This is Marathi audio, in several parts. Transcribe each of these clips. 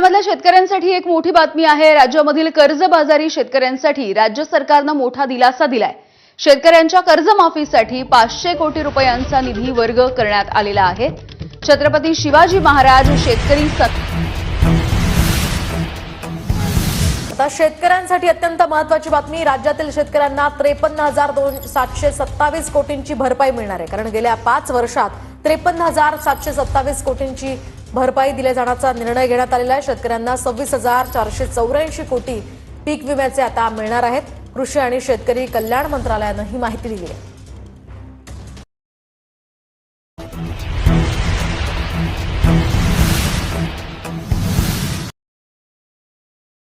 राज्यामधल्या शेतकऱ्यांसाठी एक मोठी बातमी आहे। राज्यामधील कर्जबाजारी शेतकऱ्यांसाठी राज्य सरकारने मोठा दिलासा दिलाय। शेतकऱ्यांच्या कर्जमाफीसाठी 500 कोटी रुपयांचा निधी वर्ग करण्यात आलेला आहे। छत्रपती शिवाजी महाराज शेतकरी आता शेतकऱ्यांसाठी अत्यंत महत्त्वाची बातमी। राज्यातील शेतकऱ्यांना 53,727 कोटींची भरपाई मिळणार आहे। कारण गेल्या 5 वर्षात 53,727 कोटींची भरपाई दिल्या जाण्याचा निर्णय घेण्यात आलेला आहे। शेतकऱ्यांना 26,484 कोटी पीक विम्याचे आता मिळणार आहेत। कृषी आणि शेतकरी कल्याण मंत्रालयाने ही माहिती दिली आहे।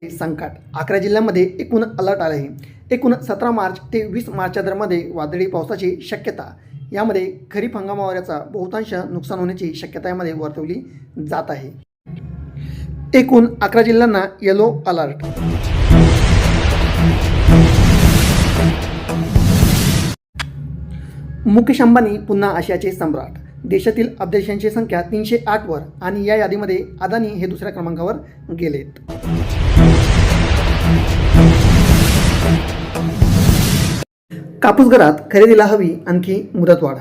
संकट 11 जिल्ह्यांमध्ये एकूण अलर्ट आले आहे। एकूण 17 मार्च ते 20 मार्चच्या दरम्यान वादळी पावसाची शक्यता। यामध्ये खरीप हंगामावरचा बहुतांश नुकसान होण्याची शक्यता यामध्ये वर्तवली जात आहे। एकूण 11 जिल्ह्यांना येलो अलर्ट। मुकेश अंबानी पुन्हा आशियाचे सम्राट। देशातील अब्देशांची संख्या 308 वर आणि या यादीमध्ये अदानी हे दुसऱ्या क्रमांकावर गेलेत। कापूस दरात खरेदीला हवी आणखी मुदतवाढ।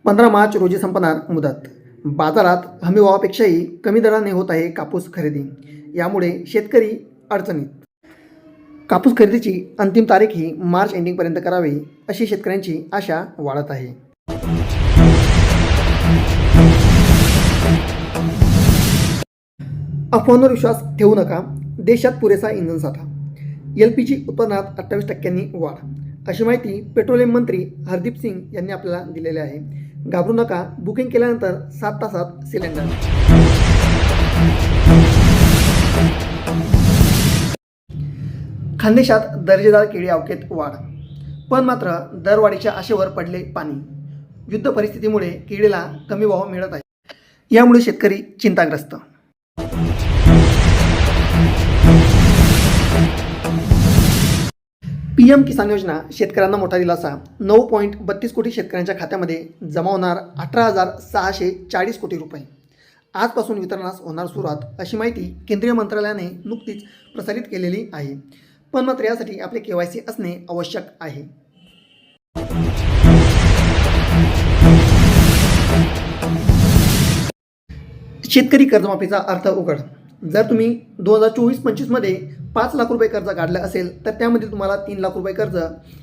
15 मार्च रोजी संपणार मुदत। बाजारात हमीभावापेक्षाही कमी दराने होत आहे कापूस खरेदी। यामुळे शेतकरी अडचणीत। कापूस खरेदीची अंतिम तारीख ही मार्च एंडिंगपर्यंत करावी अशी शेतकऱ्यांची आशा वाढत आहे। अफवांवर विश्वास ठेवू नका। देशात पुरेसा इंधन साठा। LPG उत्पादनात 28% वाढ अशी माहिती पेट्रोलियम मंत्री हरदीप सिंग यांनी आपल्याला दिलेली आहे। घाबरू नका, बुकिंग केल्यानंतर 7 तासात सिलेंडर। खानदेशात दर्जेदार केळी अवकेत वाढ, पण मात्र दरवाढीच्या आशेवर पडले पाणी। युद्ध परिस्थितीमुळे केळीला कमी भाव मिळत आहे। यामुळे शेतकरी चिंताग्रस्त। PM किसान योजना शेतकऱ्यांना मोठा दिलासा। 9.32 कोटी शेतकऱ्यांच्या खात्यामध्ये जमा होणार 18,640 कोटी रुपये। आजपासून वितरणास होणार सुरुवात अशी माहिती केंद्रीय मंत्रालयाने नुकतीच प्रसारित केलेली आहे। पण मात्र यासाठी आपले KYC असणे आवश्यक आहे। शेतकरी कर्जमाफीचा अर्थ उघड। जर तुम्ही 2024-25 मध्ये 5 लाख रुपये कर्ज काढलं असेल तर त्यामध्ये तुम्हाला 3 लाख रुपये कर्ज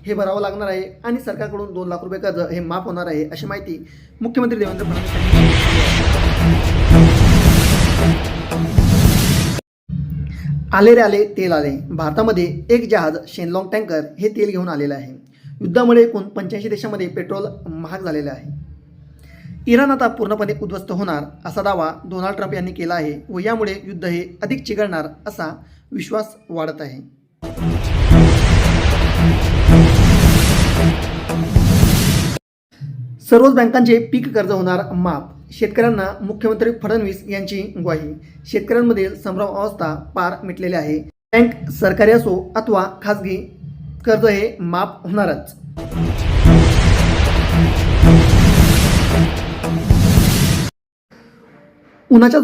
हे भरावं लागणार आहे आणि सरकारकडून 2 लाख रुपये कर्ज हे माफ होणार आहे अशी माहिती मुख्यमंत्री देवेंद्र फडणवीस यांनी दिली आहे। आले रे आले तेल आले। भारतामध्ये एक जहाज शेनलॉंग टँकर हे तेल घेऊन आलेलं आहे। युद्धामुळे एकूण 85 देशांमध्ये पेट्रोल महाग झालेले आहे। इराण आता पूर्णपणे उद्ध्वस्त होणार असा दावा डोनाल्ड ट्रम्प यांनी केला आहे व यामुळे युद्ध हे अधिक चिघळणार असा विश्वास वाढत आहे। सर्वच बँकांचे पीक कर्ज होणार माफ। शेतकऱ्यांना मुख्यमंत्री फडणवीस यांची ग्वाही। शेतकऱ्यांमधील संभ्रम अवस्था पार मिटलेली आहे। बँक सरकारी असो अथवा खासगी कर्ज हे माफ होणारच। उन्हाच्या